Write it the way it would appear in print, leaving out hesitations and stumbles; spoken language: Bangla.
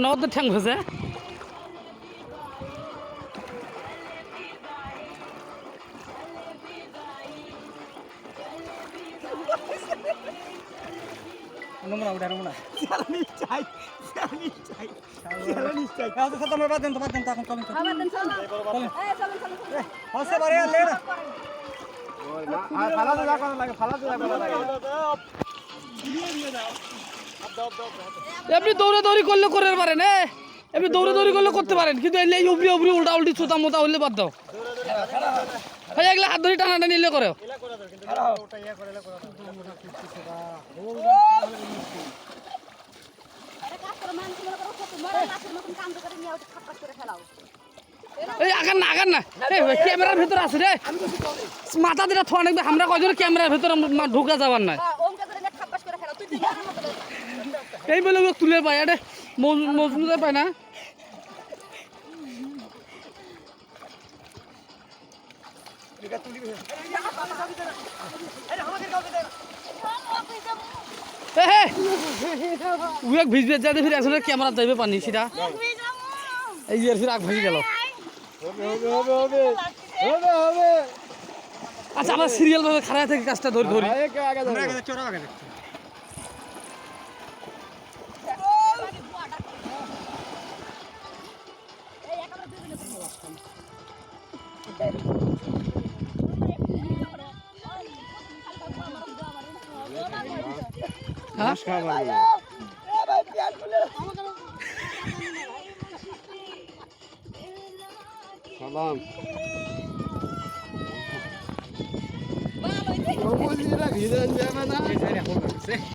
নগদ ঠ্যাং ভেজে নোংরা উঠে নোংরা জ্বালানি চাই জ্বালানি চাই জ্বালানি চাই তাহলে তো তোমরা বাদ দেন তখন চলেন চলেন হসে বারে লে না ফালাতে যা করা লাগে আপনি দৌড়াদৌড়ি করলে করে পারেন এমনি দৌড়াদৌড়ি করলে করতে পারেন কিন্তু এলে উবরি উবরি উল্টা উল্টি চোতা মোতা হইলে বাদ দাও ভাই এগুলো হাত ধরে টানাটা নিলে করে এই আগান না ক্যামেরার ভিতরে আছে রে মাথা দিটা থোয়া নাকবে আমরা কয়জন ক্যামেরার ভিতরে ঢুকা যাবার নাই এই বলে তুলে পায় এটা মজবুত পায় না ভিজবে যাতে ফিরে আসলে ক্যামেরা যাইবে পানি সেটা এই যে ফির আগ ভাসি গেল আচ্ছা আমরা সিরিয়াল ভাবে খারাপ থেকে কাজটা ধরি সালাম